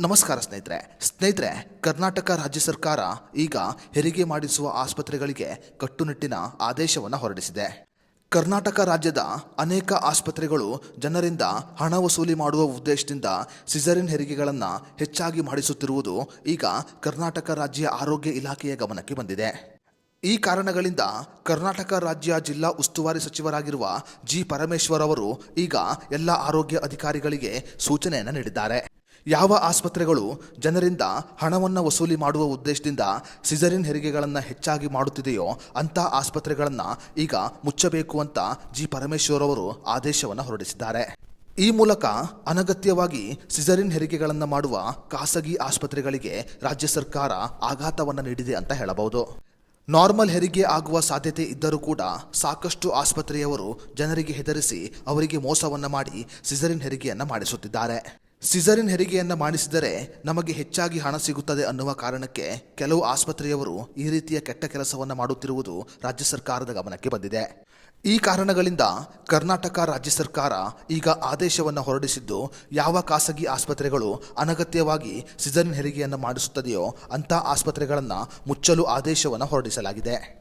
ನಮಸ್ಕಾರ ಸ್ನೇಹಿತರೆ ಕರ್ನಾಟಕ ರಾಜ್ಯ ಸರ್ಕಾರ ಈಗ ಹೆರಿಗೆ ಮಾಡಿಸುವ ಆಸ್ಪತ್ರೆಗಳಿಗೆ ಕಟ್ಟುನಿಟ್ಟಿನ ಆದೇಶವನ್ನು ಹೊರಡಿಸಿದೆ. ಕರ್ನಾಟಕ ರಾಜ್ಯದ ಅನೇಕ ಆಸ್ಪತ್ರೆಗಳು ಜನರಿಂದ ಹಣ ವಸೂಲಿ ಮಾಡುವ ಉದ್ದೇಶದಿಂದ ಸಿಸರಿನ್ ಹೆರಿಗೆಗಳನ್ನು ಹೆಚ್ಚಾಗಿ ಮಾಡಿಸುತ್ತಿರುವುದು ಈಗ ಕರ್ನಾಟಕ ರಾಜ್ಯ ಆರೋಗ್ಯ ಇಲಾಖೆಯ ಗಮನಕ್ಕೆ ಬಂದಿದೆ. ಈ ಕಾರಣಗಳಿಂದ ಕರ್ನಾಟಕ ರಾಜ್ಯ ಜಿಲ್ಲಾ ಉಸ್ತುವಾರಿ ಸಚಿವರಾಗಿರುವ ಜಿ ಪರಮೇಶ್ವರ್ ಅವರು ಈಗ ಎಲ್ಲ ಆರೋಗ್ಯ ಅಧಿಕಾರಿಗಳಿಗೆ ಸೂಚನೆಯನ್ನು ನೀಡಿದ್ದಾರೆ. ಯಾವ ಆಸ್ಪತ್ರೆಗಳು ಜನರಿಂದ ಹಣವನ್ನು ವಸೂಲಿ ಮಾಡುವ ಉದ್ದೇಶದಿಂದ ಸಿಸರಿನ್ ಹೆರಿಗೆಗಳನ್ನು ಹೆಚ್ಚಾಗಿ ಮಾಡುತ್ತಿದೆಯೋ ಅಂಥ ಆಸ್ಪತ್ರೆಗಳನ್ನು ಈಗ ಮುಚ್ಚಬೇಕು ಅಂತ ಜಿ ಪರಮೇಶ್ವರ್ ಅವರು ಆದೇಶವನ್ನು ಹೊರಡಿಸಿದ್ದಾರೆ. ಈ ಮೂಲಕ ಅನಗತ್ಯವಾಗಿ ಸಿಸರಿನ್ ಹೆರಿಗೆಗಳನ್ನು ಮಾಡುವ ಖಾಸಗಿ ಆಸ್ಪತ್ರೆಗಳಿಗೆ ರಾಜ್ಯ ಸರ್ಕಾರ ಆಘಾತವನ್ನು ನೀಡಿದೆ ಅಂತ ಹೇಳಬಹುದು. ನಾರ್ಮಲ್ ಹೆರಿಗೆ ಆಗುವ ಸಾಧ್ಯತೆ ಇದ್ದರೂ ಕೂಡ ಸಾಕಷ್ಟು ಆಸ್ಪತ್ರೆಯವರು ಜನರಿಗೆ ಹೆದರಿಸಿ ಅವರಿಗೆ ಮೋಸವನ್ನು ಮಾಡಿ ಸಿಸರಿನ್ ಹೆರಿಗೆಯನ್ನು ಮಾಡಿಸುತ್ತಿದ್ದಾರೆ. ಸಿಸರಿನ್ ಹೆರಿಗೆಯನ್ನು ಮಾಡಿಸಿದರೆ ನಮಗೆ ಹೆಚ್ಚಾಗಿ ಹಣ ಸಿಗುತ್ತದೆ ಅನ್ನುವ ಕಾರಣಕ್ಕೆ ಕೆಲವು ಆಸ್ಪತ್ರೆಯವರು ಈ ರೀತಿಯ ಕೆಟ್ಟ ಕೆಲಸವನ್ನು ಮಾಡುತ್ತಿರುವುದು ರಾಜ್ಯ ಸರ್ಕಾರದ ಗಮನಕ್ಕೆ ಬಂದಿದೆ. ಈ ಕಾರಣಗಳಿಂದ ಕರ್ನಾಟಕ ರಾಜ್ಯ ಸರ್ಕಾರ ಈಗ ಆದೇಶವನ್ನು ಹೊರಡಿಸಿದ್ದು, ಯಾವ ಖಾಸಗಿ ಆಸ್ಪತ್ರೆಗಳು ಅನಗತ್ಯವಾಗಿ ಸಿಸರಿನ್ ಹೆರಿಗೆಯನ್ನು ಮಾಡಿಸುತ್ತದೆಯೋ ಅಂಥ ಆಸ್ಪತ್ರೆಗಳನ್ನು ಮುಚ್ಚಲು ಆದೇಶವನ್ನು ಹೊರಡಿಸಲಾಗಿದೆ.